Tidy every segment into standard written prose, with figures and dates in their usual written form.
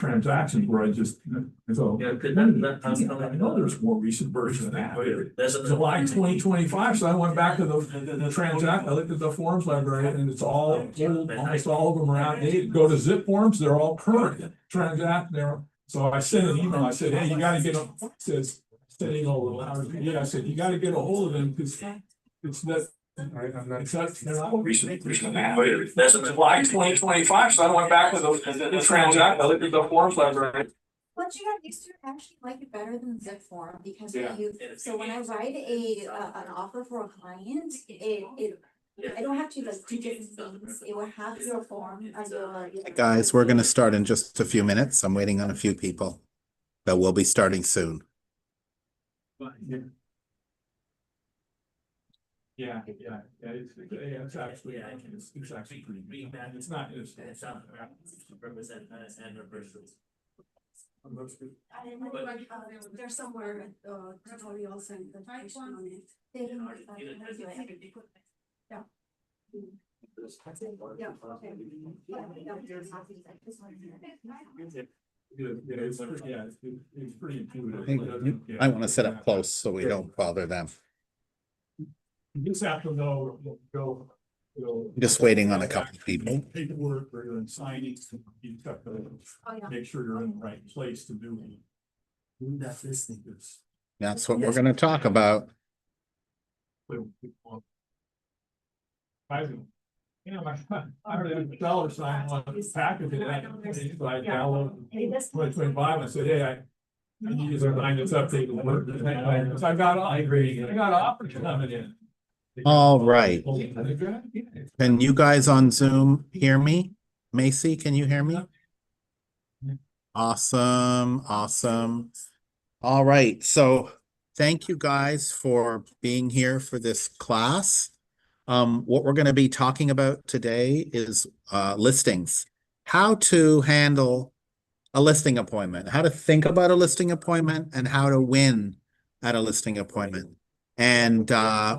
transactions where I just, so. Yeah, I know there's more recent version of that. July 2025, so I went back to the transact, I looked at the forms library and it's all old, almost all of them are outdated. Go to zip forms, they're all current, transact, so I sent an email, I said, hey, you gotta get them, says, sending over, I said, you gotta get a hold of them, because it's that. It's not, they're not recent of that. That's July 2025, so I went back to the transact, I looked at the forms library. Once you got used to it, I actually like it better than zip form because Yeah. so when I write an offer for a client, I don't have to like do different things. It will have your form as your. Guys, we're gonna start in just a few minutes. I'm waiting on a few people, but we'll be starting soon. Yeah, it's actually, it's actually pretty bad. It's not. Represent anniversaries. They're somewhere tutorials and information on it. They don't know how to do it. Yeah. Yeah, okay. It's pretty intuitive. I want to set up close so we don't bother them. You just have to know, Just waiting on a couple of people. Paperwork or you're signing, you have to make sure you're in the right place to do it. That's listening. That's what we're gonna talk about. I heard a dollar sign on the package, so I downloaded 2025, I said, hey, I need to sign this update. So I got offers coming in. All right. Can you guys on Zoom hear me? Macy, can you hear me? Awesome, awesome. All right, so thank you guys for being here for this class. What we're going to be talking about today is listings. How to handle a listing appointment, how to think about a listing appointment, and how to win at a listing appointment. And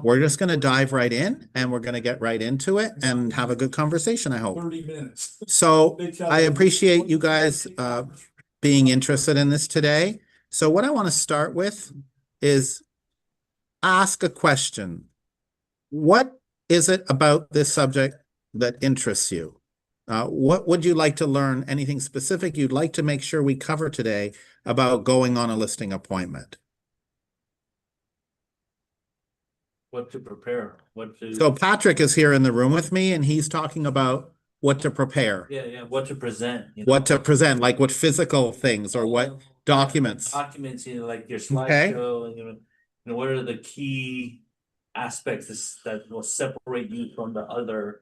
we're just going to dive right in and we're going to get right into it and have a good conversation, I hope. 30 minutes. So I appreciate you guys being interested in this today. So what I want to start with is ask a question. What is it about this subject that interests you? What would you like to learn? Anything specific you'd like to make sure we cover today about going on a listing appointment? What to prepare, what to. So Patrick is here in the room with me and he's talking about what to prepare. Yeah, what to present. What to present, like what physical things or what documents. Documents, like your Okay. slideshow, and what are the key aspects that will separate you from the other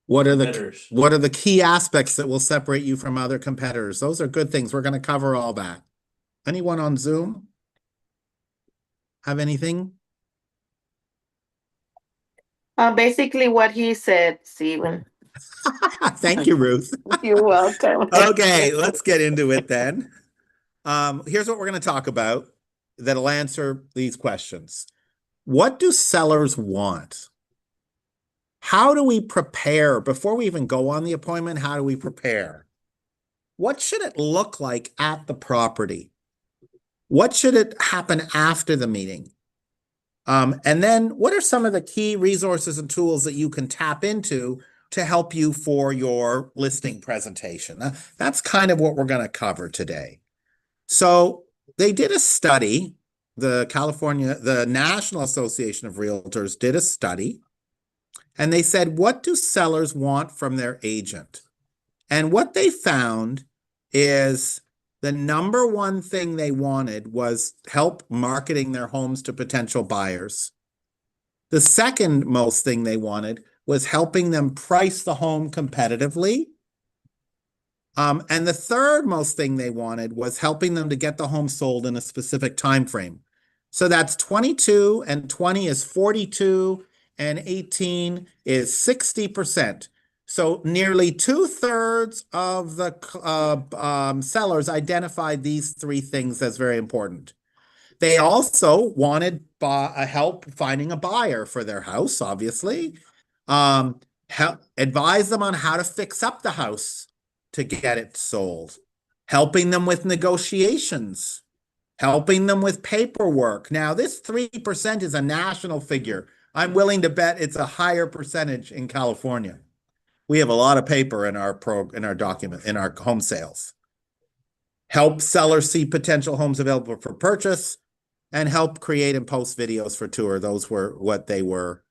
competitors? What are the key aspects that will separate you from other competitors? Those are good things. We're going to cover all that. Anyone on Zoom have anything? Basically what he said, Stephen. Thank you, Ruth. You're welcome. Okay, let's get into it then. Here's what we're going to talk about that'll answer these questions. What do sellers want? How do we prepare before we even go on the appointment? How do we prepare? What should it look like at the property? What should it happen after the meeting? And then what are some of the key resources and tools that you can tap into to help you for your listing presentation? That's kind of what we're going to cover today. So they did a study, the National Association of Realtors did a study, and they said, what do sellers want from their agent? And what they found is the number one thing they wanted was help marketing their homes to potential buyers. The second most thing they wanted was helping them price the home competitively. And the third most thing they wanted was helping them to get the home sold in a specific time frame. So that's 22 and 20 is 42 and 18 is 60%. So nearly 2/3 of the sellers identified these three things as very important. They also wanted help finding a buyer for their house, obviously. Help advise them on how to fix up the house to get it sold. helping them with negotiations, helping them with paperwork. Now, this 3% is a national figure. I'm willing to bet it's a higher percentage in California. We have a lot of paper in our document, in our home sales. Help sellers see potential homes available for purchase, and help create and post videos for tour. Those were what they were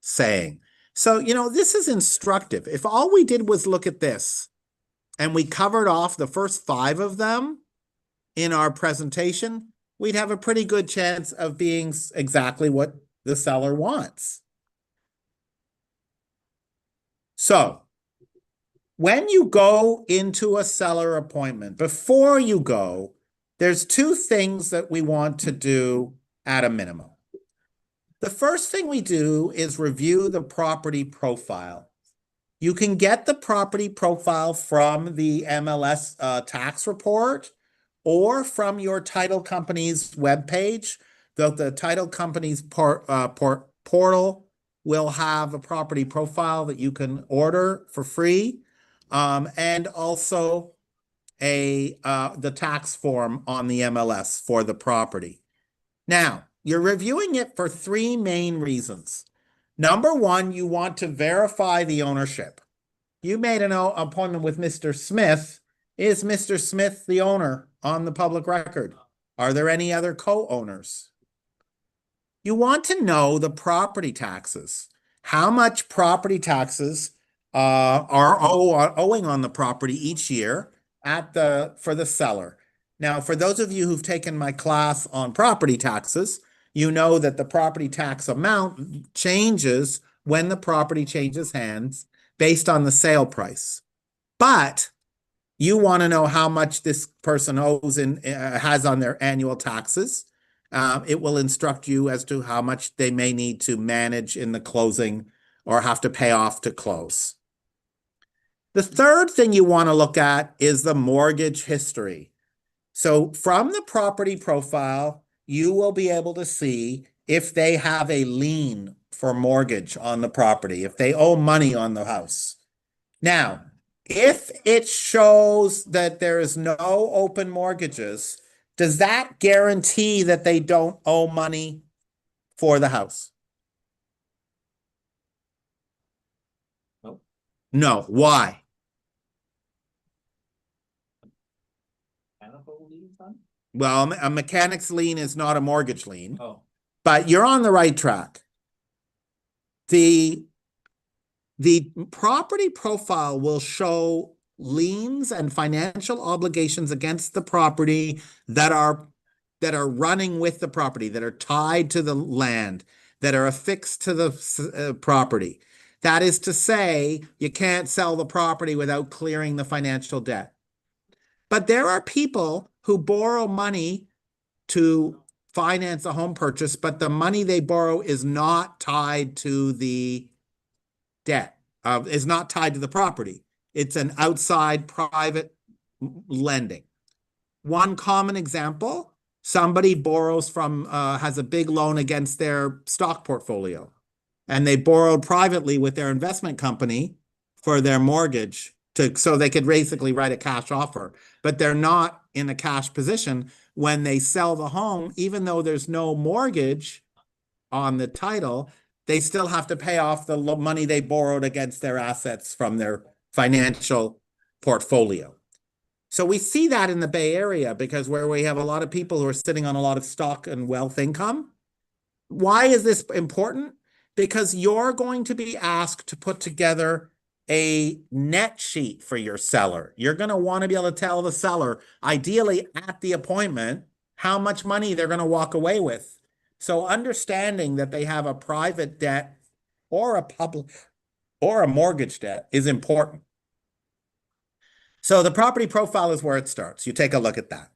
saying. So, this is instructive. If all we did was look at this and we covered off the first 5 of them in our presentation, we'd have a pretty good chance of being exactly what the seller wants. So, when you go into a seller appointment, before you go, there's 2 things that we want to do at a minimum. The first thing we do is review the property profile. You can get the property profile from the MLS tax report or from your title company's webpage. The title company's portal will have a property profile that you can order for free, and also the tax form on the MLS for the property. Now, you're reviewing it for 3 main reasons. Number 1, you want to verify the ownership. You made an appointment with Mr. Smith. Is Mr. Smith the owner on the public record? Are there any other co-owners? You want to know the property taxes. How much property taxes are owing on the property each year for the seller. Now, for those of you who've taken my class on property taxes, you know that the property tax amount changes when the property changes hands based on the sale price. But you want to know how much this person owes and has on their annual taxes. It will instruct you as to how much they may need to manage in the closing or have to pay off to close. The third thing you want to look at is the mortgage history. So from the property profile, you will be able to see if they have a lien for mortgage on the property, if they owe money on the house. Now, if it shows that there is no open mortgages, does that guarantee that they don't owe money for the house? No. No. Why? Well, a mechanic's lien is not a mortgage lien. Oh. But you're on the right track. The property profile will show liens and financial obligations against the property that are running with the property, that are tied to the land, that are affixed to the property. That is to say, you can't sell the property without clearing the financial debt. But there are people who borrow money to finance a home purchase, but the money they borrow is not tied to the debt, is not tied to the property. It's an outside private lending. One common example, somebody borrows has a big loan against their stock portfolio, and they borrowed privately with their investment company for their mortgage so they could basically write a cash offer, but they're not in a cash position when they sell the home. Even though there's no mortgage on the title, they still have to pay off the money they borrowed against their assets from their financial portfolio. So we see that in the Bay Area because where we have a lot of people who are sitting on a lot of stock and wealth income. Why is this important? Because you're going to be asked to put together a net sheet for your seller. You're going to want to be able to tell the seller, ideally at the appointment, how much money they're going to walk away with. So understanding that they have a private debt or a public or a mortgage debt is important. So the property profile is where it starts. You take a look at that.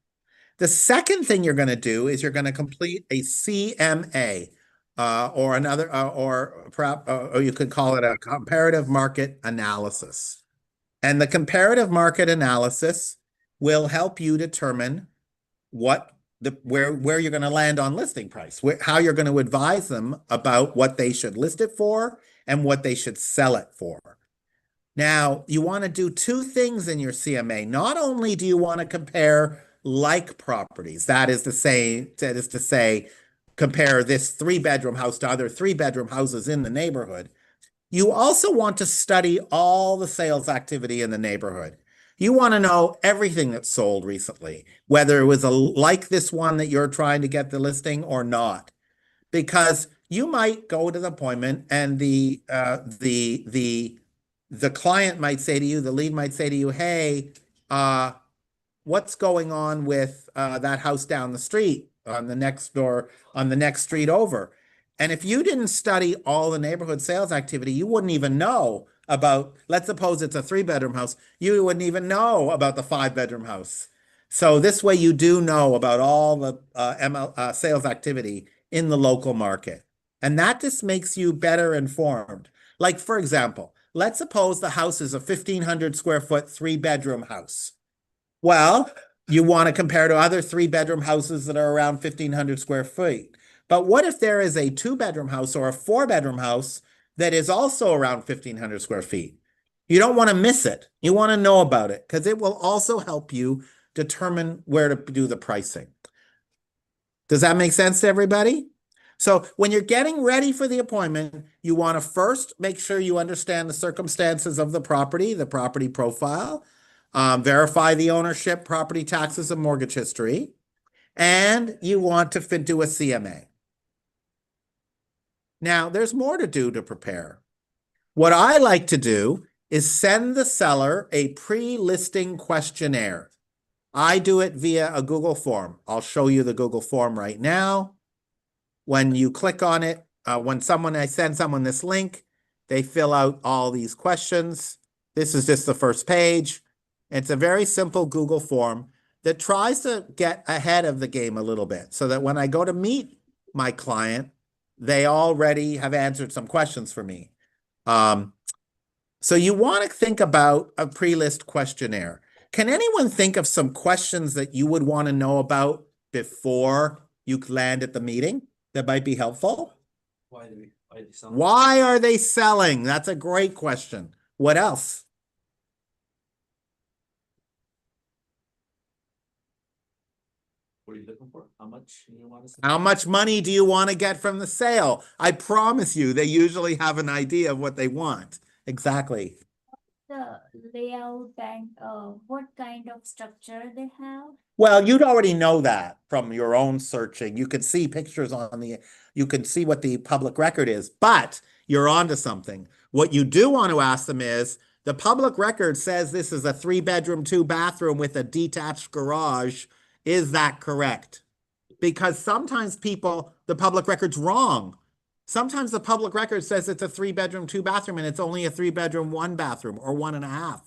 The second thing you're going to do is you're going to complete a CMA, or another, or perhaps, or you could call it a comparative market analysis. And the comparative market analysis will help you determine where you're going to land on listing price, how you're going to advise them about what they should list it for and what they should sell it for. Now, you want to do two things in your CMA. Not only do you want to compare like properties, that is to say, compare this 3-bedroom house to other 3-bedroom houses in the neighborhood. You also want to study all the sales activity in the neighborhood. You want to know everything that's sold recently, whether it was like this one that you're trying to get the listing or not, because you might go to the appointment and the client might say to you, the lead might say to you, hey, what's going on with that house down the street on the next door, on the next street over? And if you didn't study all the neighborhood sales activity, you wouldn't even know about, let's suppose it's a 3-bedroom house, you wouldn't even know about the 5-bedroom house. So this way you do know about all the sales activity in the local market. And that just makes you better informed. Like, for example, let's suppose the house is a 1,500 square foot 3-bedroom house. Well, you want to compare to other 3-bedroom houses that are around 1,500 square feet. But what if there is a 2-bedroom house or a 4-bedroom house that is also around 1,500 square feet? You don't want to miss it. You want to know about it because it will also help you determine where to do the pricing. Does that make sense to everybody? So when you're getting ready for the appointment, you want to first make sure you understand the circumstances of the property profile, verify the ownership, property taxes, and mortgage history, and you want to do a CMA. Now, there's more to do to prepare. What I like to do is send the seller a pre-listing questionnaire. I do it via a Google form. I'll show you the Google form right now. When you click on it, I send someone this link, they fill out all these questions. This is just the first page. It's a very simple Google form that tries to get ahead of the game a little bit so that when I go to meet my client, they already have answered some questions for me. So you want to think about a pre-list questionnaire. Can anyone think of some questions that you would want to know about before you land at the meeting that might be helpful? Why are they selling? Why are they selling? That's a great question. What else? What are you looking for? How much you want to sell? How much money do you want to get from the sale? I promise you, they usually have an idea of what they want. Exactly. The layout and what kind of structure they have. Well, you'd already know that from your own searching. You could see pictures you can see what the public record is, but you're onto something. What you do want to ask them is, the public record says this is a 3-bedroom, 2-bathroom with a detached garage. Is that correct? Because sometimes the public record's wrong. Sometimes the public record says it's a 3-bedroom, 2-bathroom, and it's only a 3-bedroom, 1-bathroom, or 1.5.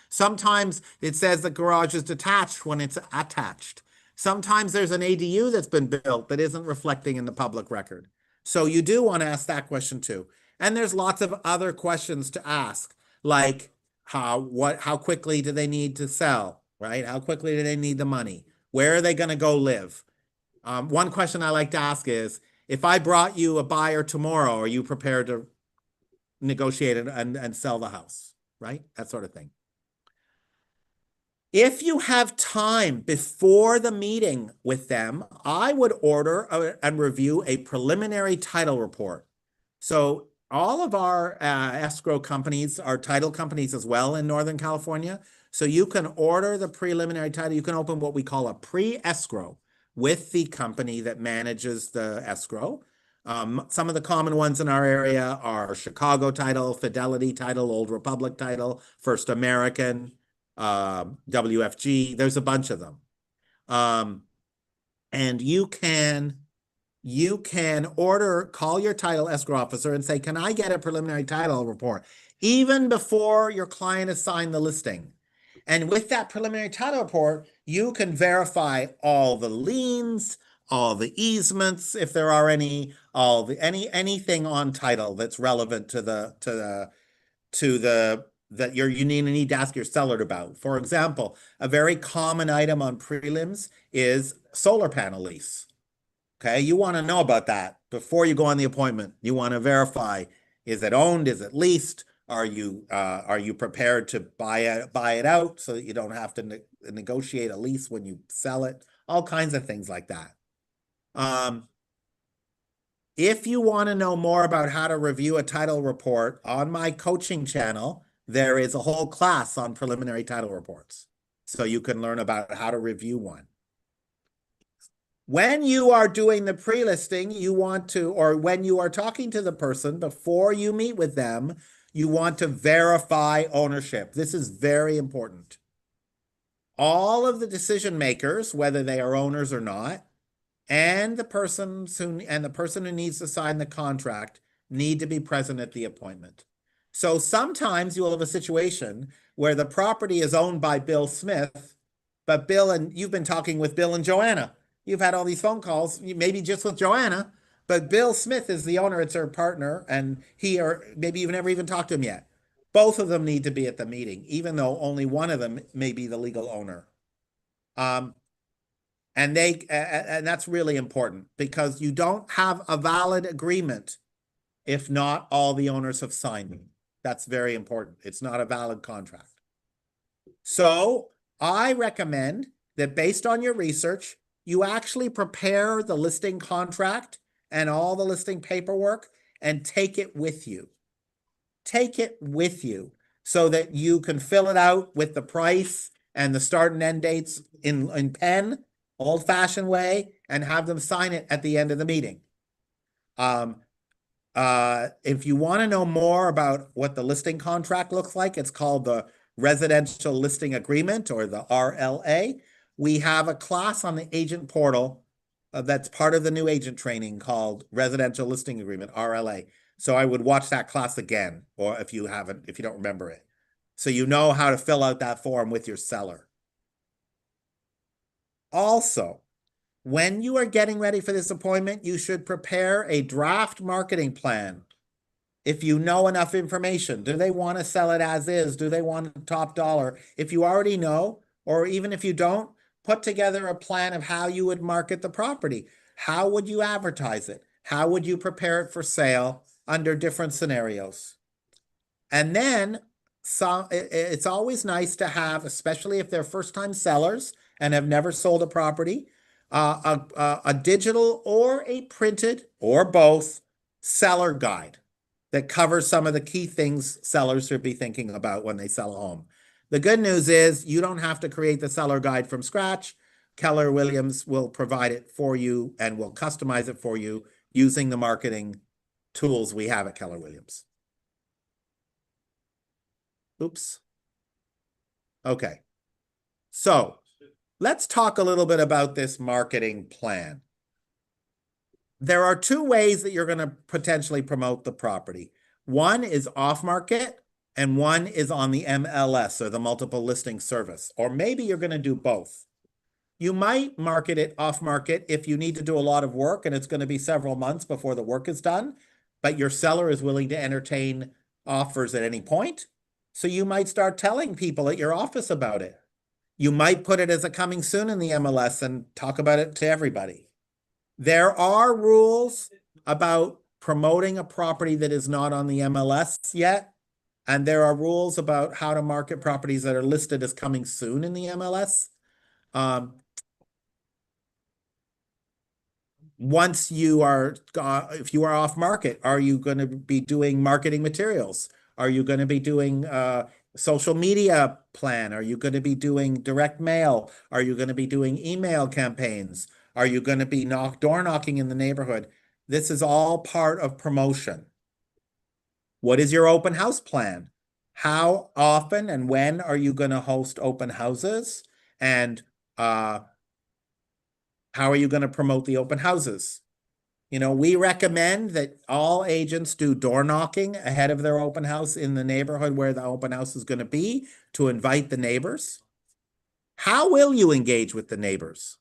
Sometimes it says the garage is detached when it's attached. Sometimes there's an ADU that's been built that isn't reflecting in the public record. So you do want to ask that question too. And there's lots of other questions to ask, like how quickly do they need to sell, right? How quickly do they need the money? Where are they going to go live? One question I like to ask is, if I brought you a buyer tomorrow, are you prepared to negotiate and sell the house, right? That sort of thing. If you have time before the meeting with them, I would order and review a preliminary title report. So all of our escrow companies are title companies as well in Northern California. So you can order the preliminary title. You can open what we call a pre-escrow with the company that manages the escrow. Some of the common ones in our area are Chicago Title, Fidelity Title, Old Republic Title, First American, WFG. There's a bunch of them. And you can call your title escrow officer and say, can I get a preliminary title report? Even before your client has signed the listing. And with that preliminary title report, you can verify all the liens, all the easements, if there are any, anything on title that's relevant that you need to ask your seller about. For example, a very common item on prelims is solar panel lease. Okay, you want to know about that before you go on the appointment. You want to verify, is it owned, is it leased, Are you prepared to buy it out so that you don't have to negotiate a lease when you sell it? All kinds of things like that. If you want to know more about how to review a title report, on my coaching channel, there is a whole class on preliminary title reports. So you can learn about how to review one. When you are doing the pre-listing, or when you are talking to the person before you meet with them, you want to verify ownership. This is very important. All of the decision makers, whether they are owners or not, and the person who needs to sign the contract need to be present at the appointment. So sometimes you will have a situation where the property is owned by Bill Smith, but you've been talking with Bill and Joanna. You've had all these phone calls, maybe just with Joanna, but Bill Smith is the owner, it's her partner, and maybe you've never even talked to him yet. Both of them need to be at the meeting, even though only one of them may be the legal owner. And that's really important, because you don't have a valid agreement if not all the owners have signed it. That's very important. It's not a valid contract. So I recommend that based on your research, you actually prepare the listing contract and all the listing paperwork and take it with you. Take it with you so that you can fill it out with the price and the start and end dates in pen, old-fashioned way, and have them sign it at the end of the meeting. If you want to know more about what the listing contract looks like, it's called the Residential Listing Agreement, or the RLA. We have a class on the agent portal that's part of the new agent training called Residential Listing Agreement, RLA. So I would watch that class again, or if you don't remember it, so you know how to fill out that form with your seller. Also, when you are getting ready for this appointment, you should prepare a draft marketing plan. If you know enough information, do they want to sell it as is? Do they want top dollar? If you already know, or even if you don't, put together a plan of how you would market the property. How would you advertise it? How would you prepare it for sale under different scenarios? And then it's always nice to have, especially if they're first-time sellers and have never sold a property, a digital or a printed, or both, seller guide that covers some of the key things sellers should be thinking about when they sell a home. The good news is you don't have to create the seller guide from scratch. Keller Williams will provide it for you and will customize it for you using the marketing tools we have at Keller Williams. Oops. Okay. So let's talk a little bit about this marketing plan. There are two ways that you're going to potentially promote the property. One is off market and one is on the MLS, or the multiple listing service, or maybe you're going to do both. You might market it off market if you need to do a lot of work and it's going to be several months before the work is done, but your seller is willing to entertain offers at any point. So you might start telling people at your office about it. You might put it as a coming soon in the MLS and talk about it to everybody. There are rules about promoting a property that is not on the MLS yet. And there are rules about how to market properties that are listed as coming soon in the MLS. Once you are, if you are off market, are you going to be doing marketing materials? Are you going to be doing social media plan? Are you going to be doing direct mail? Are you going to be doing email campaigns? Are you going to be door knocking in the neighborhood? This is all part of promotion. What is your open house plan? How often and when are you going to host open houses? And how are you going to promote the open houses? You know, we recommend that all agents do door knocking ahead of their open house in the neighborhood where the open house is going to be, to invite the neighbors. How will you engage with the neighbors?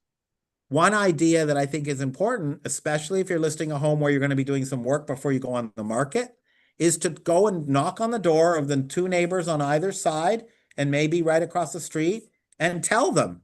One idea that I think is important, especially if you're listing a home where you're going to be doing some work before you go on the market, is to go and knock on the door of the two neighbors on either side and maybe right across the street and tell them,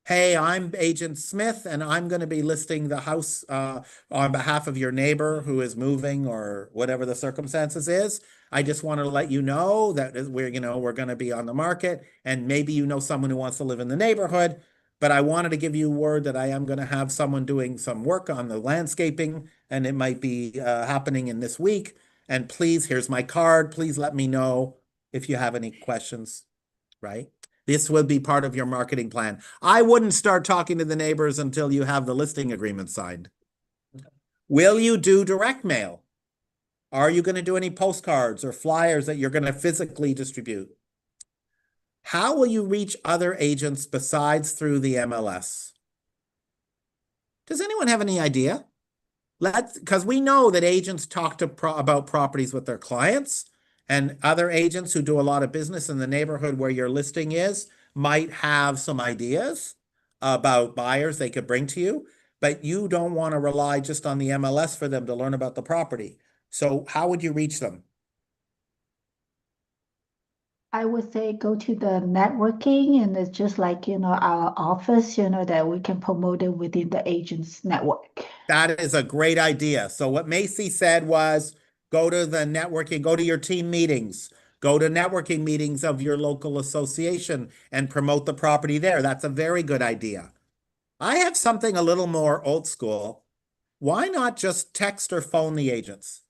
hey, I'm Agent Smith, and I'm going to be listing the house on behalf of your neighbor who is moving, or whatever the circumstances is. I just wanted to let you know that we're going to be on the market, and maybe you know someone who wants to live in the neighborhood, but I wanted to give you word that I am going to have someone doing some work on the landscaping, and it might be happening in this week. And please, here's my card. Please let me know if you have any questions, right? This will be part of your marketing plan. I wouldn't start talking to the neighbors until you have the listing agreement signed. Will you do direct mail? Are you going to do any postcards or flyers that you're going to physically distribute? How will you reach other agents besides through the MLS? Does anyone have any idea? Because we know that agents talk about properties with their clients, and other agents who do a lot of business in the neighborhood where your listing is might have some ideas about buyers they could bring to you, but you don't want to rely just on the MLS for them to learn about the property. So how would you reach them? I would say go to the networking, and it's just like, our office, that we can promote it within the agent's network. That is a great idea. So what Macy said was go to the networking, go to your team meetings, go to networking meetings of your local association and promote the property there. That's a very good idea. I have something a little more old school. Why not just text or phone the agents?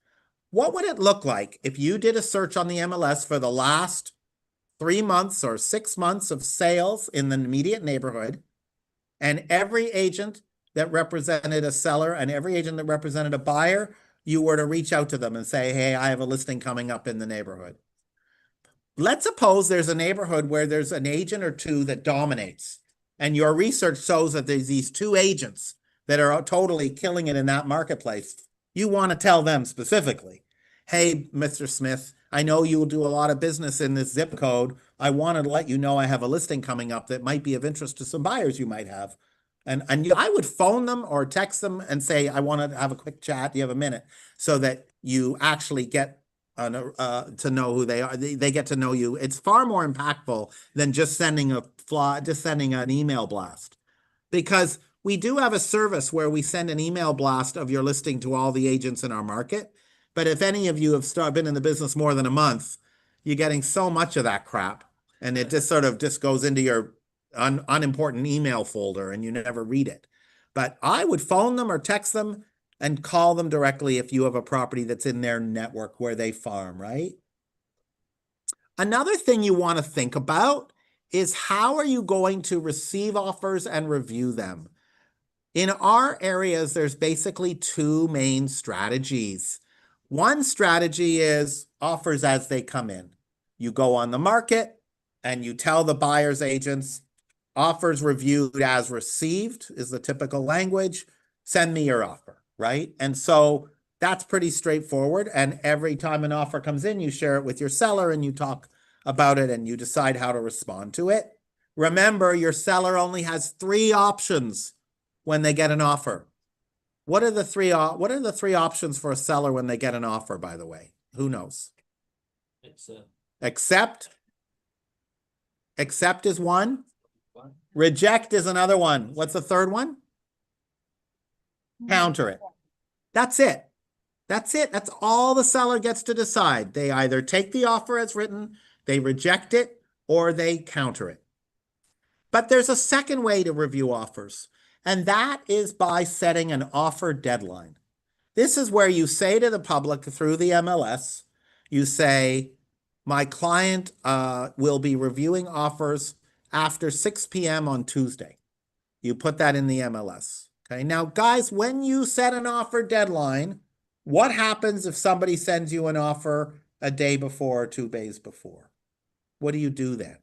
What would it look like if you did a search on the MLS for the last 3 months or 6 months of sales in the immediate neighborhood, and every agent that represented a seller and every agent that represented a buyer, you were to reach out to them and say, hey, I have a listing coming up in the neighborhood. Let's suppose there's a neighborhood where there's an agent or two that dominates, and your research shows that there's these 2 agents that are totally killing it in that marketplace. You want to tell them specifically, hey, Mr. Smith, I know you will do a lot of business in this zip code. I wanted to let you know I have a listing coming up that might be of interest to some buyers you might have. And I would phone them or text them and say, I want to have a quick chat. Do you have a minute? So that you actually get to know who they are. They get to know you. It's far more impactful than just sending an email blast. Because we do have a service where we send an email blast of your listing to all the agents in our market. But if any of you have been in the business more than a month, you're getting so much of that crap, and it just goes into your unimportant email folder and you never read it. But I would phone them or text them and call them directly if you have a property that's in their network where they farm, right? Another thing you want to think about is how are you going to receive offers and review them? In our areas, there's basically 2 main strategies. One strategy is offers as they come in. You go on the market and you tell the buyer's agents, offers reviewed as received is the typical language. Send me your offer, right? And so that's pretty straightforward. And every time an offer comes in, you share it with your seller and you talk about it and you decide how to respond to it. Remember, your seller only has 3 options when they get an offer. What are the 3 options for a seller when they get an offer, by the way? Who knows? Accept. Accept is one. Reject is another one. What's the third one? Counter it. That's it. That's it. That's all the seller gets to decide. They either take the offer as written, they reject it, or they counter it. But there's a second way to review offers, and that is by setting an offer deadline. This is where you say to the public through the MLS, you say, my client will be reviewing offers after 6 p.m. on Tuesday. You put that in the MLS. Okay. Now, guys, when you set an offer deadline, what happens if somebody sends you an offer a day before or 2 days before? What do you do then?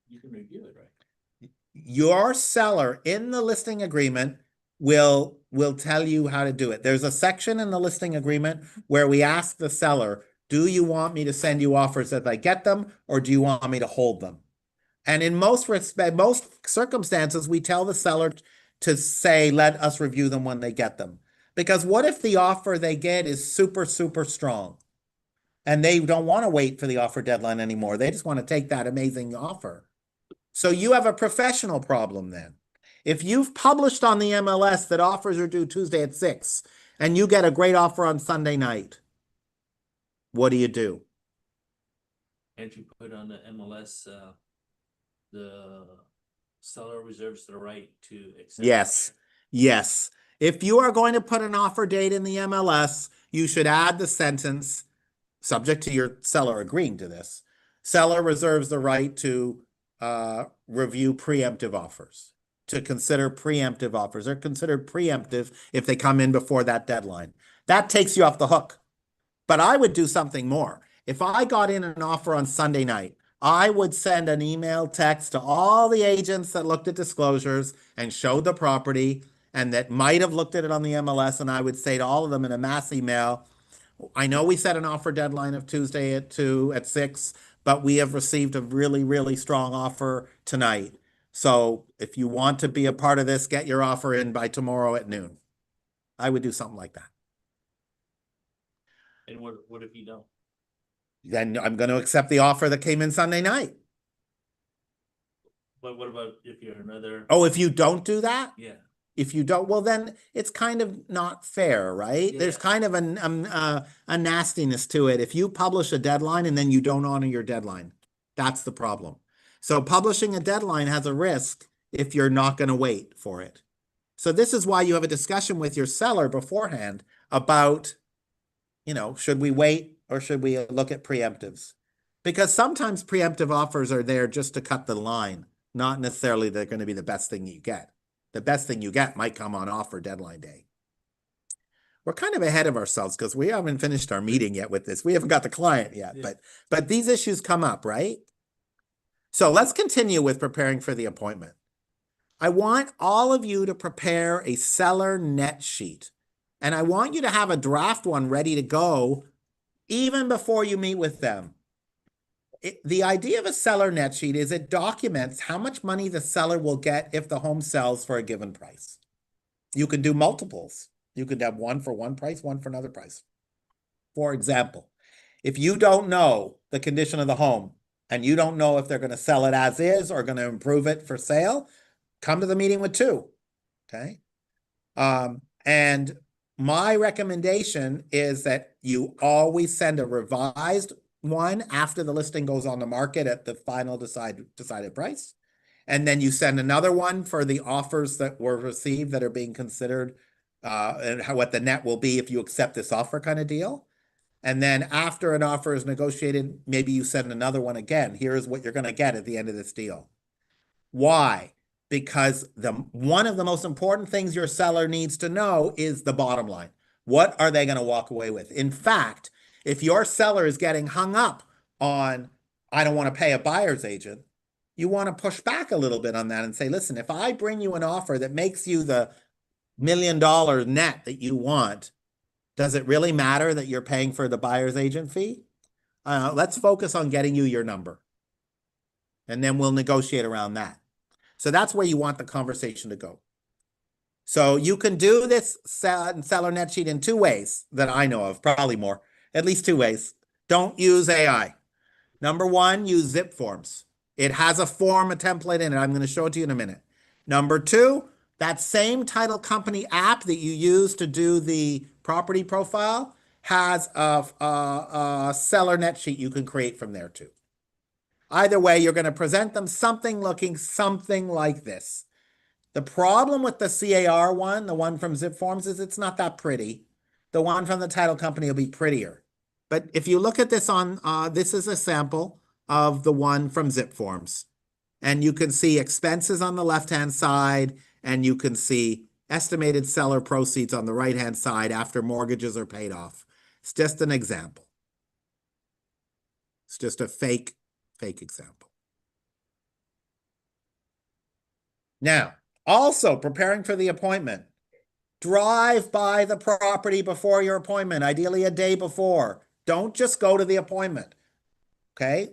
You can review it, right? Your seller in the listing agreement will tell you how to do it. There's a section in the listing agreement where we ask the seller, do you want me to send you offers as I get them, or do you want me to hold them? And in most circumstances, we tell the seller to say, let us review them when they get them. Because what if the offer they get is super, super strong and they don't want to wait for the offer deadline anymore? They just want to take that amazing offer. So you have a professional problem then. If you've published on the MLS that offers are due Tuesday at 6 and you get a great offer on Sunday night, what do you do? Can't you put on the MLS, the seller reserves the right to accept? Yes, yes. If you are going to put an offer date in the MLS, you should add the sentence, subject to your seller agreeing to this. Seller reserves the right to review preemptive offers, to consider preemptive offers. They're considered preemptive if they come in before that deadline. That takes you off the hook. But I would do something more. If I got in an offer on Sunday night, I would send an email text to all the agents that looked at disclosures and showed the property and that might have looked at it on the MLS, and I would say to all of them in a mass email, I know we set an offer deadline of Tuesday at 6, but we have received a really, really strong offer tonight. So if you want to be a part of this, get your offer in by tomorrow at noon. I would do something like that. And what if you don't? Then I'm going to accept the offer that came in Sunday night. But what about if you're another? Oh, if you don't do that? Yeah. If you don't, well, then it's kind of not fair, right? There's Yeah. kind of a nastiness to it. If you publish a deadline and then you don't honor your deadline, that's the problem. So publishing a deadline has a risk if you're not going to wait for it. So this is why you have a discussion with your seller beforehand about, should we wait or should we look at preemptives? Because sometimes preemptive offers are there just to cut the line, not necessarily they're going to be the best thing you get. The best thing you get might come on offer deadline day. We're kind of ahead of ourselves because we haven't finished our meeting yet with this. We haven't got the client yet, Yeah. but these issues come up, right? So let's continue with preparing for the appointment. I want all of you to prepare a seller net sheet, and I want you to have a draft one ready to go even before you meet with them. The idea of a seller net sheet is it documents how much money the seller will get if the home sells for a given price. You can do multiples. You could have one for one price, one for another price. For example, if you don't know the condition of the home and you don't know if they're going to sell it as is or going to improve it for sale, come to the meeting with 2. Okay. And my recommendation is that you always send a revised one after the listing goes on the market at the final decided price. And then you send another one for the offers that were received that are being considered and what the net will be if you accept this offer kind of deal. And then after an offer is negotiated, maybe you send another one again. Here's what you're going to get at the end of this deal. Why? Because one of the most important things your seller needs to know is the bottom line. What are they going to walk away with? In fact, if your seller is getting hung up on, I don't want to pay a buyer's agent, you want to push back a little bit on that and say, listen, if I bring you an offer that makes you the $1 million net that you want, does it really matter that you're paying for the buyer's agent fee? Let's focus on getting you your number. And then we'll negotiate around that. So that's where you want the conversation to go. So you can do this seller net sheet in 2 ways that I know of, probably more, at least 2 ways. Don't use AI. Number 1, use Zip Forms. It has a form, a template in it. I'm going to show it to you in a minute. Number 2, that same title company app that you use to do the property profile has a seller net sheet you can create from there too. Either way, you're going to present them something looking something like this. The problem with the CAR one, the one from Zip Forms, is it's not that pretty. The one from the title company will be prettier. But if you look at this on, this is a sample of the one from Zip Forms. And you can see expenses on the left-hand side, and you can see estimated seller proceeds on the right-hand side after mortgages are paid off. It's just an example. It's just a fake example. Now, also preparing for the appointment. Drive by the property before your appointment, ideally a day before. Don't just go to the appointment, okay?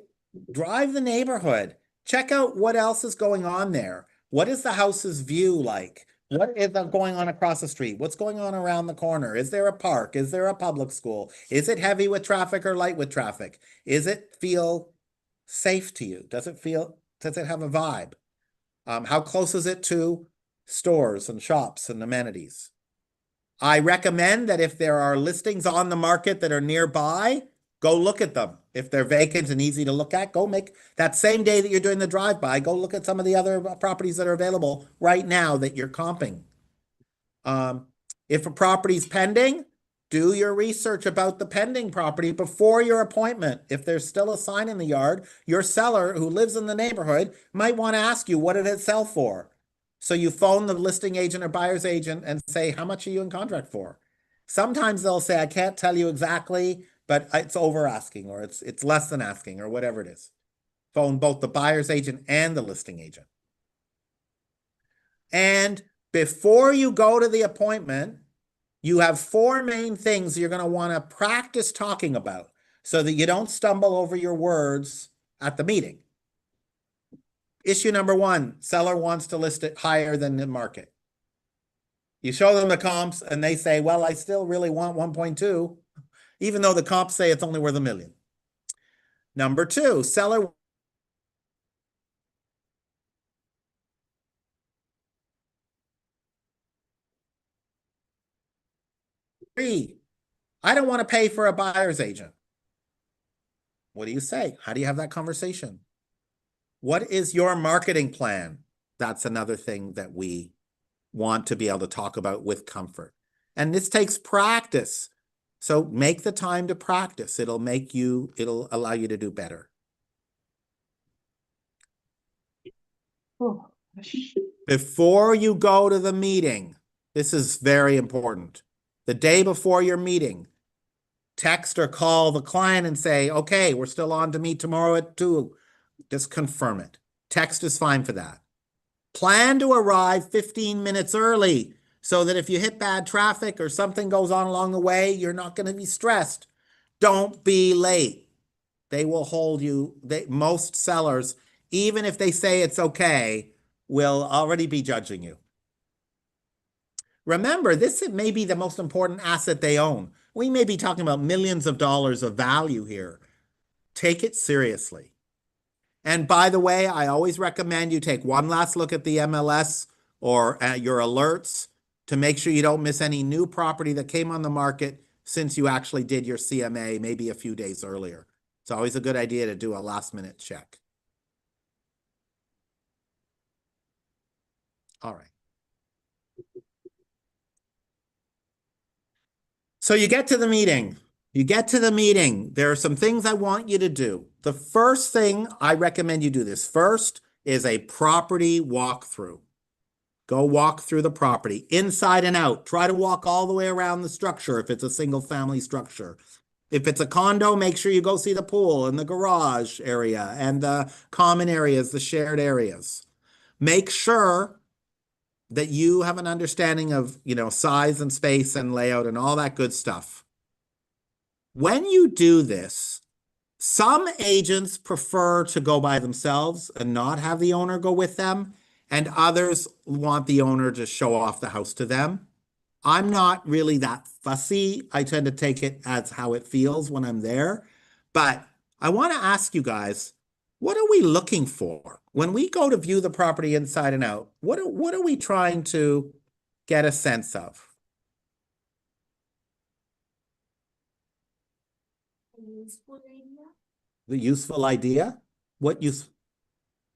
Drive the neighborhood. Check out what else is going on there. What is the house's view like? What is going on across the street? What's going on around the corner? Is there a park? Is there a public school? Is it heavy with traffic or light with traffic? Is it feel safe to you? Does it have a vibe? How close is it to stores and shops and amenities? I recommend that if there are listings on the market that are nearby, Go look at them. If they're vacant and easy to look at, go make that same day that you're doing the drive-by, go look at some of the other properties that are available right now that you're comping. If a property's pending, do your research about the pending property before your appointment. If there's still a sign in the yard, your seller who lives in the neighborhood might want to ask you, what did it sell for? So you phone the listing agent or buyer's agent and say, how much are you in contract for? Sometimes they'll say, I can't tell you exactly, but it's over asking, or it's less than asking, or whatever it is. Phone both the buyer's agent and the listing agent. And before you go to the appointment, you have 4 main things you're going to want to practice talking about so that you don't stumble over your words at the meeting. Issue number 1, seller wants to list it higher than the market. You show them the comps and they say, well, I still really want 1.2, even though the comps say it's only worth $1 million. Number 2, seller I don't want to pay for a buyer's agent. What do you say? How do you have that conversation? What is your marketing plan? That's another thing that we want to be able to talk about with comfort. And this takes practice. So make the time to practice. It'll allow you to do better. Oh. Before you go to the meeting, this is very important. The day before your meeting, text or call the client and say, okay, we're still on to meet tomorrow at 2. Just confirm it. Text is fine for that. Plan to arrive 15 minutes early so that if you hit bad traffic or something goes on along the way, you're not going to be stressed. Don't be late. They will hold you. Most sellers, even if they say it's okay, will already be judging you. Remember, this may be the most important asset they own. We may be talking about millions of dollars of value here. Take it seriously. And by the way, I always recommend you take one last look at the MLS or at your alerts to make sure you don't miss any new property that came on the market since you actually did your CMA maybe a few days earlier. It's always a good idea to do a last-minute check. All right. So you get to the meeting. There are some things I want you to do. The first thing I recommend you do this first is a property walkthrough. Go walk through the property inside and out. Try to walk all the way around the structure if it's a single family structure. If it's a condo, make sure you go see the pool and the garage area and the common areas, the shared areas. Make sure that you have an understanding of, size and space and layout and all that good stuff. When you do this, some agents prefer to go by themselves and not have the owner go with them, and others want the owner to show off the house to them. I'm not really that fussy. I tend to take it as how it feels when I'm there. But I want to ask you guys, what are we looking for? When we go to view the property inside and out, what are we trying to get a sense of? Useful area. The useful idea? What use?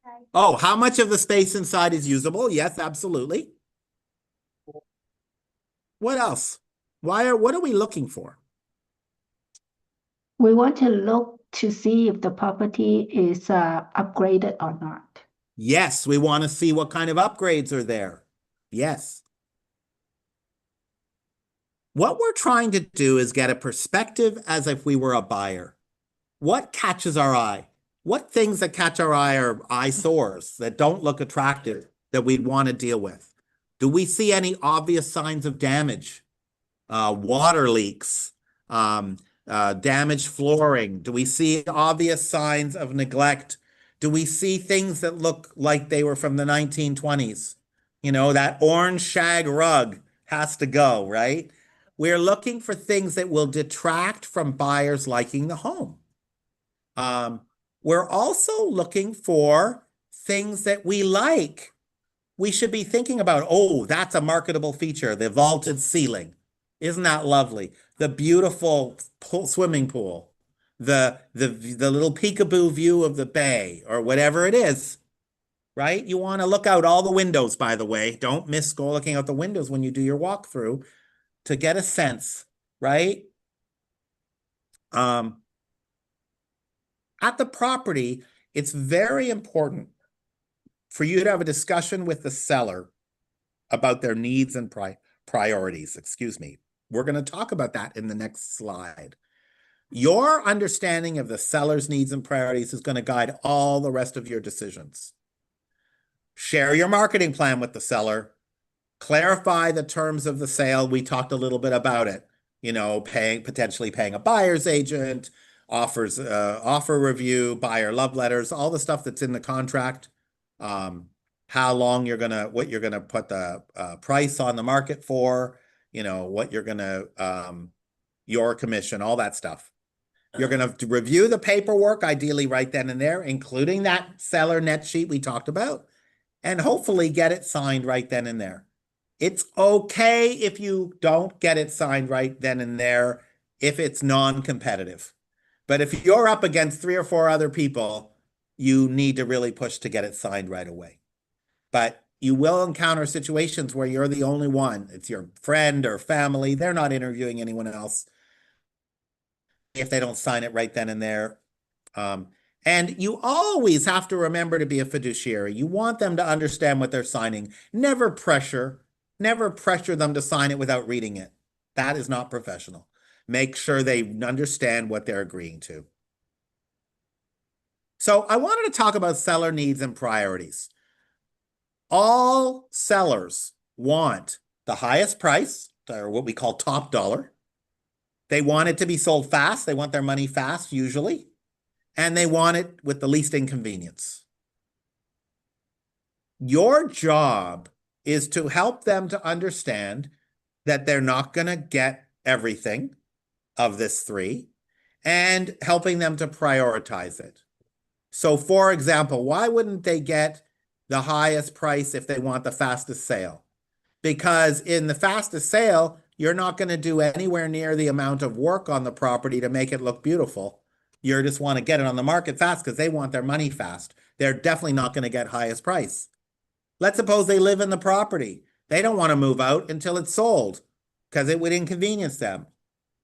Right. Oh, how much of the space inside is usable? Yes, absolutely. What else? What are we looking for? We want to look to see if the property is upgraded or not. Yes, we want to see what kind of upgrades are there. Yes. What we're trying to do is get a perspective as if we were a buyer. What catches our eye? What things that catch our eye are eyesores that don't look attractive that we'd want to deal with? Do we see any obvious signs of damage? Water leaks, damaged flooring? Do we see obvious signs of neglect? Do we see things that look like they were from the 1920s? That orange shag rug has to go, right? We're looking for things that will detract from buyers liking the home. We're also looking for things that we like. We should be thinking about, oh, that's a marketable feature, the vaulted ceiling. Isn't that lovely? The beautiful swimming pool, the little peekaboo view of the bay or whatever it is, right? You want to look out all the windows, by the way. Don't miss go looking out the windows when you do your walkthrough to get a sense, right? At the property, it's very important for you to have a discussion with the seller about their needs and priorities. Excuse me. We're going to talk about that in the next slide. Your understanding of the seller's needs and priorities is going to guide all the rest of your decisions. Share your marketing plan with the seller. Clarify the terms of the sale. We talked a little bit about it. You know, potentially paying a buyer's agent, offers, offer review, buyer love letters, all the stuff that's in the contract. How long what you're gonna put the price on the market for, you know, what you're gonna, your commission, all that stuff. You're gonna review the paperwork, ideally right then and there, including that seller net sheet we talked about, and hopefully get it signed right then and there. It's okay if you don't get it signed right then and there if it's non-competitive. But if you're up against 3 or 4 other people, you need to really push to get it signed right away. But you will encounter situations where you're the only one. It's your friend or family. They're not interviewing anyone else. If they don't sign it right then and there. And you always have to remember to be a fiduciary. You want them to understand what they're signing. Never pressure them to sign it without reading it. That is not professional. Make sure they understand what they're agreeing to. So I wanted to talk about seller needs and priorities. All sellers want the highest price, or what we call top dollar. They want it to be sold fast. They want their money fast, usually. And they want it with the least inconvenience. Your job is to help them to understand that they're not going to get everything of this 3 and helping them to prioritize it. So for example, why wouldn't they get the highest price if they want the fastest sale? Because in the fastest sale, you're not going to do anywhere near the amount of work on the property to make it look beautiful. You just want to get it on the market fast because they want their money fast. They're definitely not going to get highest price. Let's suppose they live in the property. They don't want to move out until it's sold because it would inconvenience them.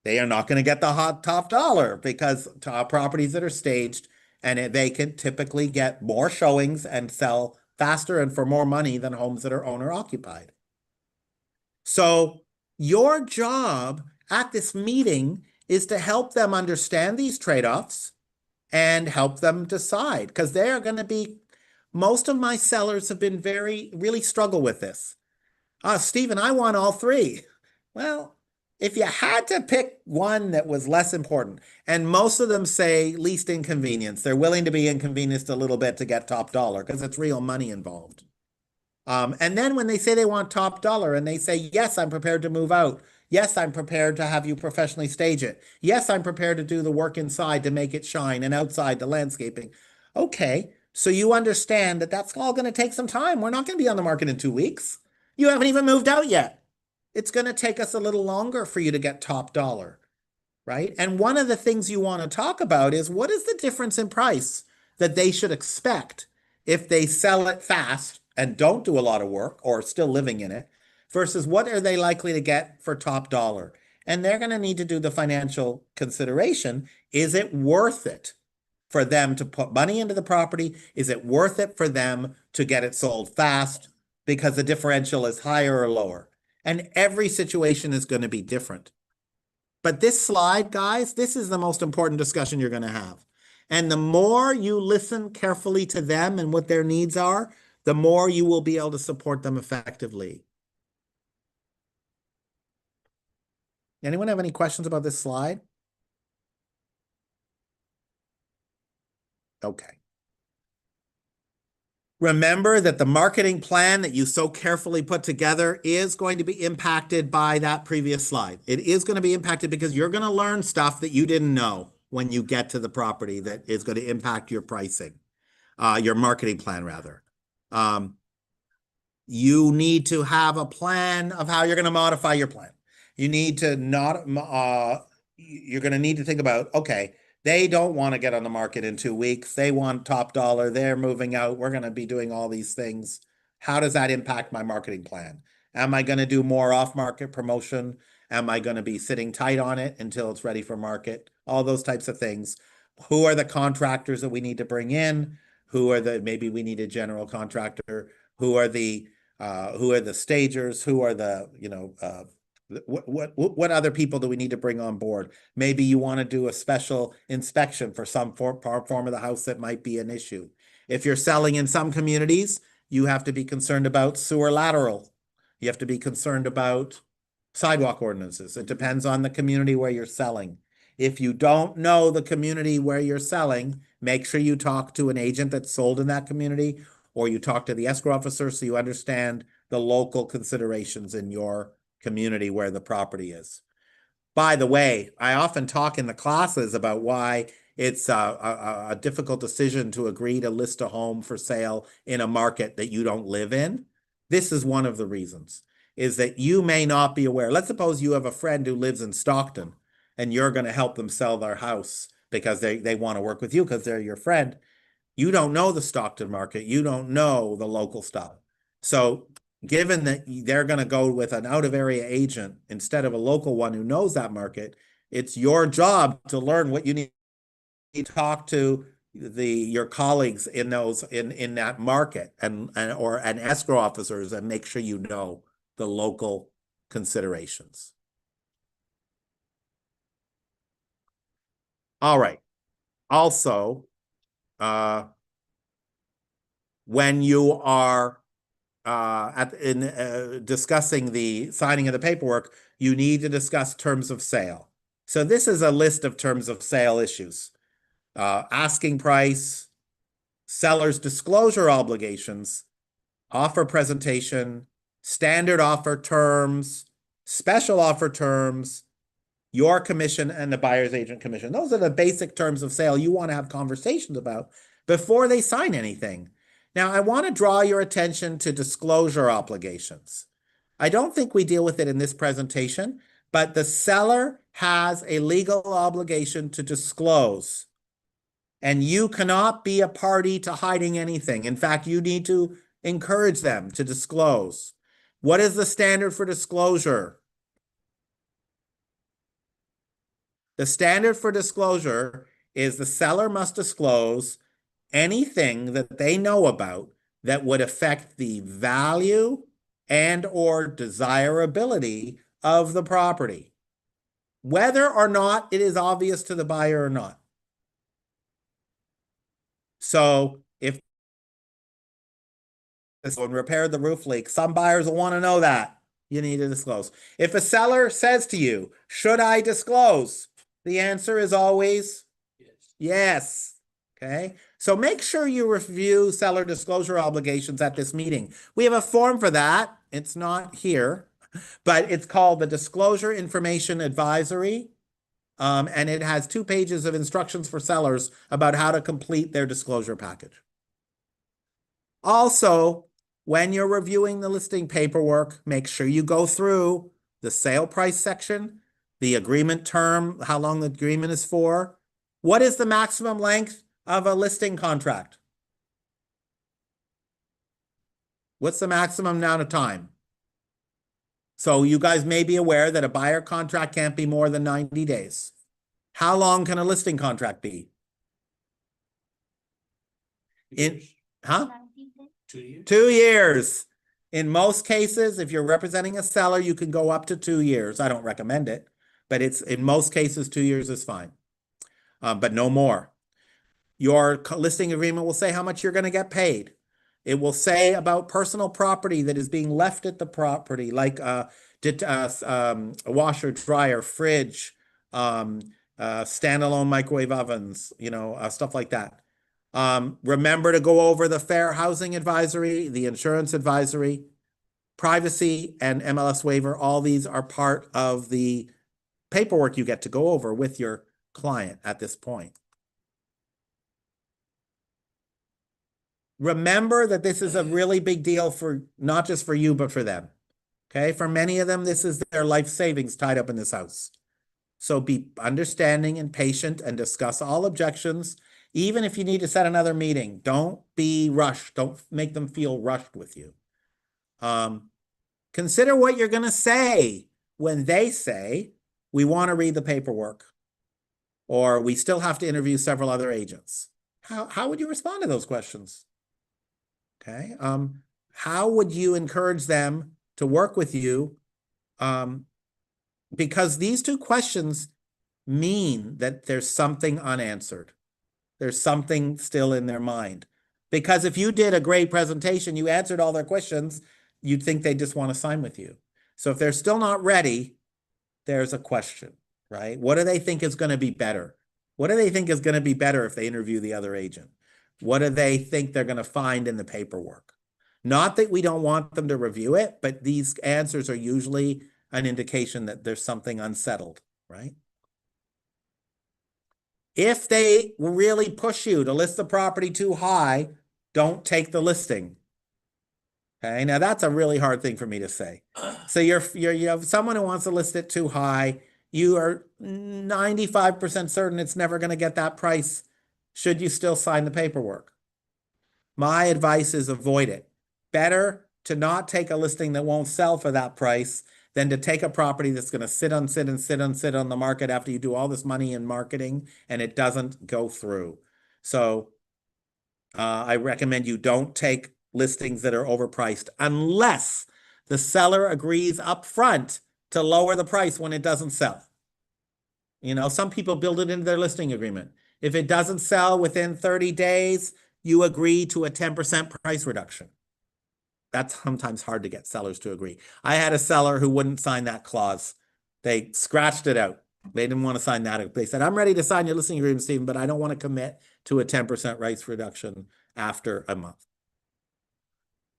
They are not going to get the hot top dollar because properties that are staged and they can typically get more showings and sell faster and for more money than homes that are owner occupied. So your job at this meeting is to help them understand these trade-offs and help them decide, because they are going to be, most of my sellers have been really struggle with this. Stephen, I want all 3. Well, if you had to pick one that was less important, and most of them say least inconvenience, they're willing to be inconvenienced a little bit to get top dollar because it's real money involved. And then when they say they want top dollar and they say, yes, I'm prepared to move out. Yes, I'm prepared to have you professionally stage it. Yes, I'm prepared to do the work inside to make it shine and outside the landscaping. Okay, so you understand that that's all going to take some time. We're not going to be on the market in 2 weeks. You haven't even moved out yet. It's going to take us a little longer for you to get top dollar, right? And one of the things you want to talk about is what is the difference in price that they should expect if they sell it fast and don't do a lot of work or still living in it versus what are they likely to get for top dollar? And they're going to need to do the financial consideration. Is it worth it for them to put money into the property? Is it worth it for them to get it sold fast because the differential is higher or lower? And every situation is going to be different. But this slide, guys, this is the most important discussion you're going to have. And the more you listen carefully to them and what their needs are, the more you will be able to support them effectively. Anyone have any questions about this slide? Okay. Remember that the marketing plan that you so carefully put together is going to be impacted by that previous slide. It is going to be impacted because you're going to learn stuff that you didn't know when you get to the property that is going to impact your pricing, your marketing plan rather. You need to have a plan of how you're going to modify your plan. You need to you're going to need to think about, okay, They don't want to get on the market in 2 weeks. They want top dollar. They're moving out. We're going to be doing all these things. How does that impact my marketing plan? Am I going to do more off-market promotion? Am I going to be sitting tight on it until it's ready for market? All those types of things. Who are the contractors that we need to bring in? Maybe we need a general contractor. Who are the stagers? Who are what other people do we need to bring on board? Maybe you want to do a special inspection for some form of the house that might be an issue. If you're selling in some communities, you have to be concerned about sewer lateral. You have to be concerned about sidewalk ordinances. It depends on the community where you're selling. If you don't know the community where you're selling, make sure you talk to an agent that's sold in that community, or you talk to the escrow officer so you understand the local considerations in your community where the property is. By the way, I often talk in the classes about why it's a difficult decision to agree to list a home for sale in a market that you don't live in. This is one of the reasons, is that you may not be aware. Let's suppose you have a friend who lives in Stockton and you're going to help them sell their house because they want to work with you because they're your friend. You don't know the Stockton market. You don't know the local stuff. So given that they're going to go with an out-of-area agent instead of a local one who knows that market, it's your job to learn what you need to talk to your colleagues in that market and escrow officers, and make sure you know the local considerations. All right. Also, when you are discussing the signing of the paperwork, you need to discuss terms of sale. So this is a list of terms of sale issues. Asking price, seller's disclosure obligations, offer presentation, standard offer terms, special offer terms, your commission, and the buyer's agent commission. Those are the basic terms of sale you want to have conversations about before they sign anything. Now, I want to draw your attention to disclosure obligations. I don't think we deal with it in this presentation, but the seller has a legal obligation to disclose, and you cannot be a party to hiding anything. In fact, you need to encourage them to disclose. What is the standard for disclosure? The standard for disclosure is the seller must disclose anything that they know about that would affect the value and or desirability of the property, whether or not it is obvious to the buyer or not. So if someone repaired the roof leak, some buyers will want to know that. You need to disclose. If a seller says to you, should I disclose? The answer is always yes. Okay. So make sure you review seller disclosure obligations at this meeting. We have a form for that. It's not here, but it's called the Disclosure Information Advisory. And it has 2 pages of instructions for sellers about how to complete their disclosure package. Also, when you're reviewing the listing paperwork, make sure you go through the sale price section, the agreement term, how long the agreement is for. What is the maximum length of a listing contract? What's the maximum amount of time? So you guys may be aware that a buyer contract can't be more than 90 days. How long can a listing contract be? 2 years. 2 years. In most cases, if you're representing a seller, you can go up to 2 years. I don't recommend it, but in most cases, 2 years is fine, but no more. Your listing agreement will say how much you're going to get paid. It will say about personal property that is being left at the property, like a washer, dryer, fridge, standalone microwave ovens, stuff like that. Remember to go over the Fair Housing Advisory, the Insurance Advisory, Privacy, and MLS waiver. All these are part of the paperwork you get to go over with your client at this point. Remember that this is a really big deal for not just for you, but for them. Okay. For many of them, this is their life savings tied up in this house. So be understanding and patient and discuss all objections. Even if you need to set another meeting, don't be rushed. Don't make them feel rushed with you. Consider what you're going to say when they say, we want to read the paperwork, or we still have to interview several other agents. How would you respond to those questions? Okay. How would you encourage them to work with you? Because these two questions mean that there's something unanswered. There's something still in their mind. Because if you did a great presentation, you answered all their questions, you'd think they just want to sign with you. So if they're still not ready, there's a question, right? What do they think is going to be better? What do they think is going to be better if they interview the other agent? What do they think they're going to find in the paperwork? Not that we don't want them to review it, but these answers are usually an indication that there's something unsettled, right? If they really push you to list the property too high, don't take the listing. Okay, now that's a really hard thing for me to say. So you have someone who wants to list it too high. You are 95% certain it's never going to get that price. Should you still sign the paperwork? My advice is avoid it. Better to not take a listing that won't sell for that price than to take a property that's going to sit on the market after you do all this money in marketing and it doesn't go through. So I recommend you don't take listings that are overpriced unless the seller agrees up front to lower the price when it doesn't sell. You know, some people build it into their listing agreement. If it doesn't sell within 30 days, you agree to a 10% price reduction. That's sometimes hard to get sellers to agree. I had a seller who wouldn't sign that clause. They scratched it out. They didn't want to sign that. They said, I'm ready to sign your listing agreement, Stephen, but I don't want to commit to a 10% price reduction after a month.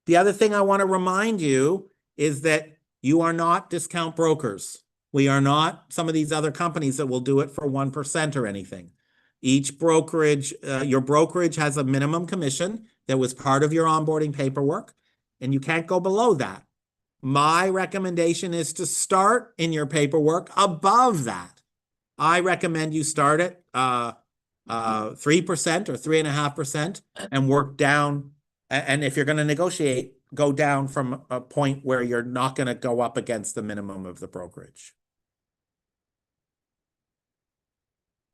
The other thing I want to remind you is that you are not discount brokers. We are not some of these other companies that will do it for 1% or anything. Each brokerage, your brokerage has a minimum commission that was part of your onboarding paperwork, and you can't go below that. My recommendation is to start in your paperwork above that. I recommend you start at 3% or 3.5% and work down. And if you're going to negotiate, go down from a point where you're not going to go up against the minimum of the brokerage.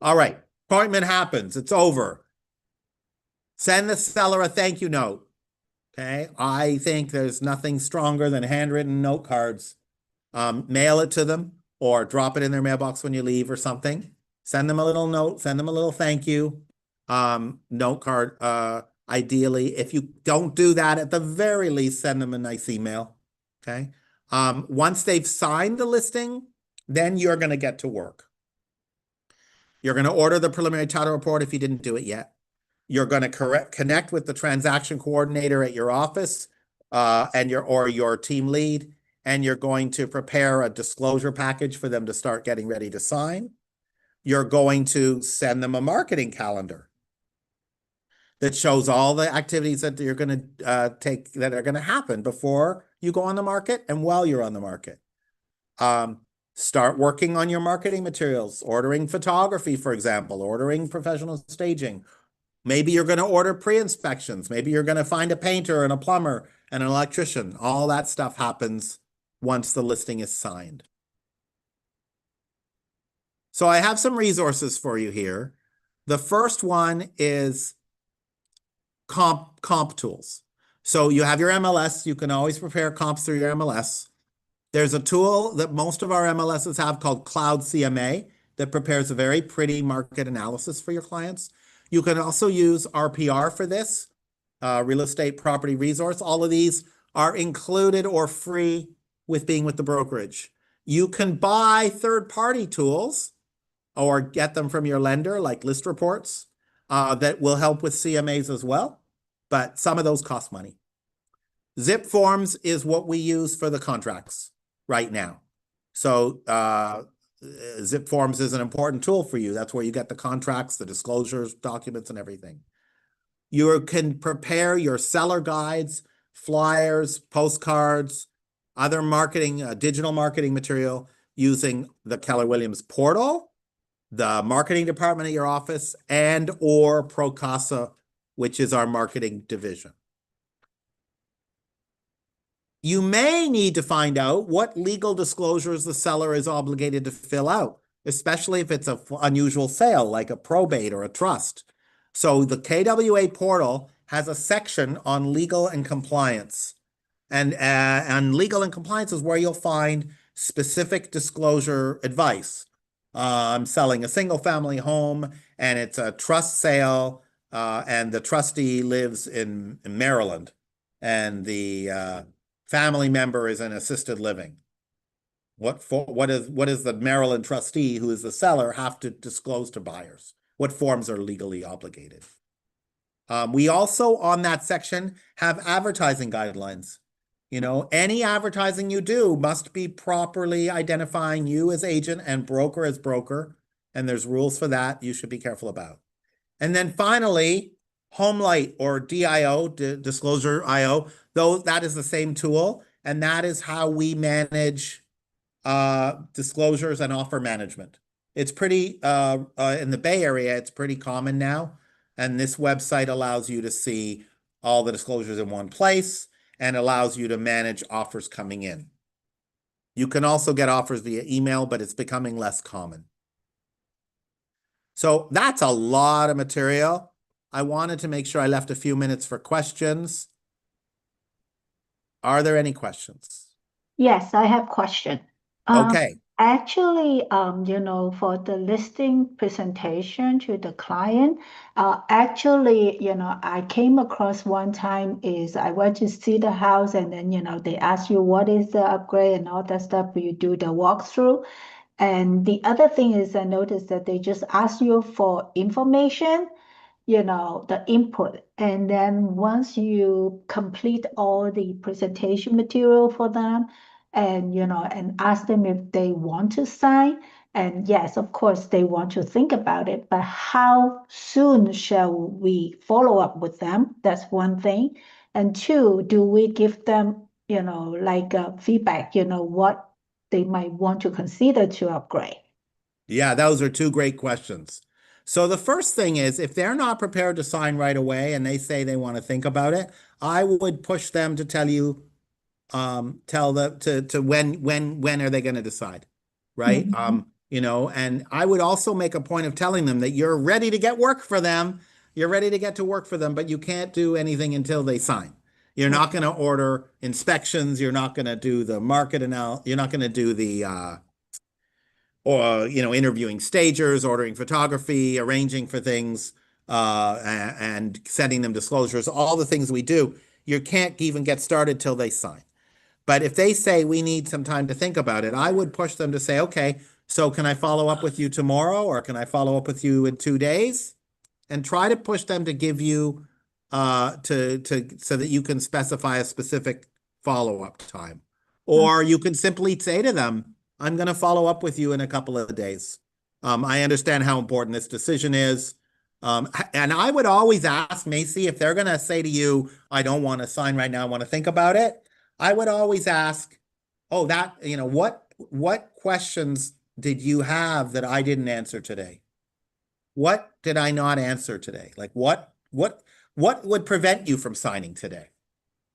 All right. Appointment happens. It's over. Send the seller a thank you note. Okay. I think there's nothing stronger than handwritten note cards. Mail it to them or drop it in their mailbox when you leave or something. Send them a little note. Send them a little thank you note card. Ideally, if you don't do that, at the very least, send them a nice email. Okay. Once they've signed the listing, then you're going to get to work. You're going to order the preliminary title report if you didn't do it yet. You're going to connect with the transaction coordinator at your office and your team lead, and you're going to prepare a disclosure package for them to start getting ready to sign. You're going to send them a marketing calendar that shows all the activities that you're going to take that are going to happen before you go on the market and while you're on the market. Start working on your marketing materials, ordering photography, for example, ordering professional staging. Maybe you're going to order pre-inspections. Maybe you're going to find a painter and a plumber and an electrician. All that stuff happens once the listing is signed. So I have some resources for you here. The first one is comp tools. So you have your MLS. You can always prepare comps through your MLS. There's a tool that most of our MLSs have called Cloud CMA that prepares a very pretty market analysis for your clients. You can also use RPR for this, Real Estate Property Resource. All of these are included or free with being with the brokerage. You can buy third-party tools or get them from your lender, like List Reports, that will help with CMAs as well, but some of those cost money. Zip Forms is what we use for the contracts right now. So Zip Forms is an important tool for you. That's where you get the contracts, the disclosures, documents, and everything. You can prepare your seller guides, flyers, postcards, other marketing, digital marketing material using the Keller Williams portal, the marketing department at your office, and or Procasa, which is our marketing division. You may need to find out what legal disclosures the seller is obligated to fill out, especially if it's an unusual sale, like a probate or a trust. So the KWA portal has a section on legal and compliance. And legal and compliance is where you'll find specific disclosure advice. I'm selling a single family home and it's a trust sale, and the trustee lives in Maryland, and the family member is in assisted living. What does the Maryland trustee, who is the seller, have to disclose to buyers? What forms are legally obligated? We also, on that section, have advertising guidelines. You know, any advertising you do must be properly identifying you as agent and broker as broker, and there's rules for that you should be careful about. And then finally, HomeLight or DIO, Disclosure IO, though that is the same tool, and that is how we manage disclosures and offer management. It's pretty, in the Bay Area, it's pretty common now, and this website allows you to see all the disclosures in one place and allows you to manage offers coming in. You can also get offers via email, but it's becoming less common. So that's a lot of material. I wanted to make sure I left a few minutes for questions. Are there any questions? Yes, I have question. Okay. Actually, you know, for the listing presentation to the client, actually, you know, I came across one time is I went to see the house and then, you know, they ask you what is the upgrade and all that stuff. You do the walkthrough. And the other thing is I noticed that they just ask you for information, you know, the input. And then once you complete all the presentation material for them and, you know, and ask them if they want to sign. And yes, of course, they want to think about it, but how soon shall we follow up with them? That's one thing. And two, do we give them, you know, like feedback, you know, what they might want to consider to upgrade? Yeah, those are two great questions. So the first thing is, if they're not prepared to sign right away and they say they want to think about it, I would push them to tell you, tell them to when are they going to decide, right? You know, and I would also make a point of telling them that you're ready to get work for them. You're ready to get to work for them, but you can't do anything until they sign. You're not going to order inspections. You're not going to do the market analysis. You're not going to do the, or, you know, interviewing stagers, ordering photography, arranging for things, and sending them disclosures, all the things we do. You can't even get started till they sign. But if they say we need some time to think about it, I would push them to say, okay, so can I follow up with you tomorrow, or can I follow up with you in 2 days? And try to push them to give you so that you can specify a specific follow-up time. Or you can simply say to them, I'm going to follow up with you in a couple of days. I understand how important this decision is. And I would always ask, Macy, if they're going to say to you, I don't want to sign right now, I want to think about it. I would always ask, oh, that, you know, what questions did you have that I didn't answer today? What did I not answer today? Like what would prevent you from signing today?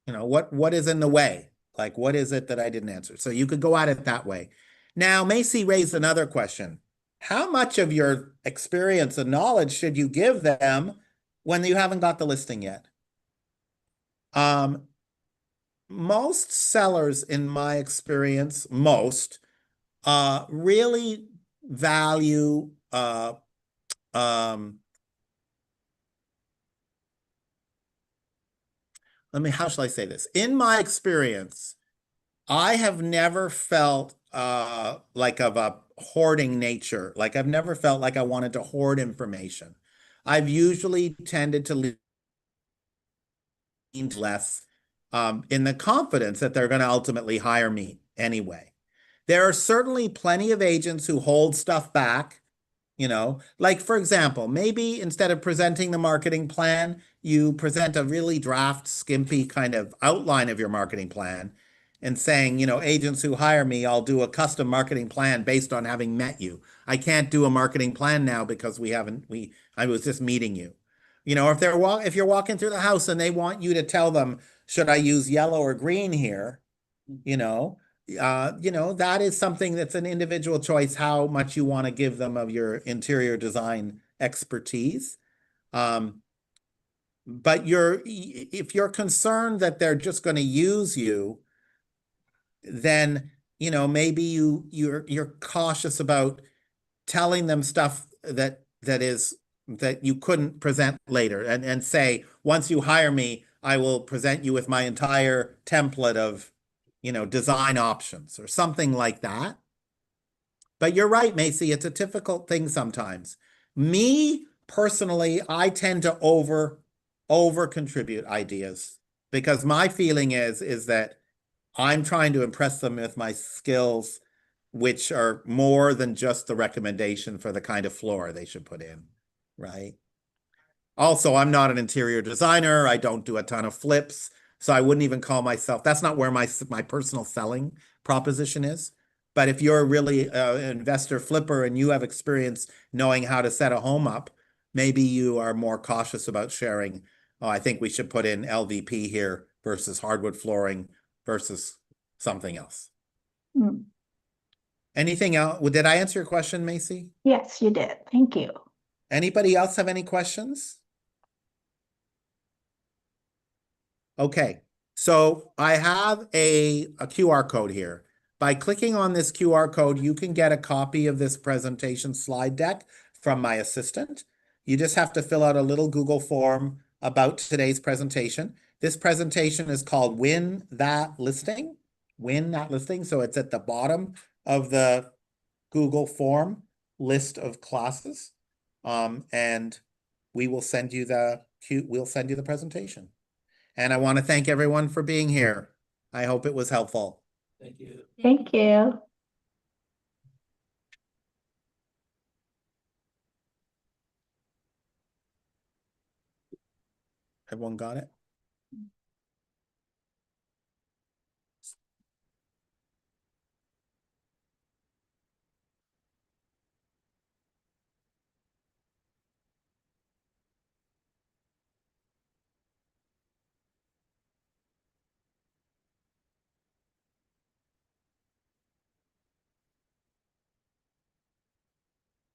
You know, what is in the way? Like, what is it that I didn't answer? So you could go at it that way. Now, Macy raised another question. How much of your experience and knowledge should you give them when you haven't got the listing yet? Most sellers, in my experience, really value how shall I say this? In my experience, I have never felt like of a hoarding nature. Like I've never felt like I wanted to hoard information. I've usually tended to lean less in the confidence that they're going to ultimately hire me anyway. There are certainly plenty of agents who hold stuff back, you know, like for example, maybe instead of presenting the marketing plan, you present a really draft, skimpy kind of outline of your marketing plan. and saying, you know, agents who hire me, I'll do a custom marketing plan based on having met you. I can't do a marketing plan now because I was just meeting you. You know, if you're walking through the house and they want you to tell them, should I use yellow or green here? You know, that is something that's an individual choice, how much you want to give them of your interior design expertise. But if you're concerned that they're just going to use you, then, you know, maybe you're cautious about telling them stuff that you couldn't present later, and say, once you hire me, I will present you with my entire template of, you know, design options or something like that. But you're right, Macy, it's a difficult thing sometimes. Me personally, I tend to over contribute ideas, because my feeling is that I'm trying to impress them with my skills, which are more than just the recommendation for the kind of floor they should put in, right? Also, I'm not an interior designer. I don't do a ton of flips, so I wouldn't even call myself, that's not where my personal selling proposition is. But if you're really an investor flipper and you have experience knowing how to set a home up, maybe you are more cautious about sharing, oh, I think we should put in LVP here versus hardwood flooring versus something else. Mm. Anything else? Did I answer your question, Macy? Yes, you did. Thank you. Anybody else have any questions? Okay, so I have a QR code here. By clicking on this QR code, you can get a copy of this presentation slide deck from my assistant. You just have to fill out a little Google form about today's presentation. This presentation is called Win That Listing. Win That Listing. So it's at the bottom of the Google form list of classes. And we will send you we'll send you the presentation. And I want to thank everyone for being here. I hope it was helpful. Thank you. Thank you. Everyone got it?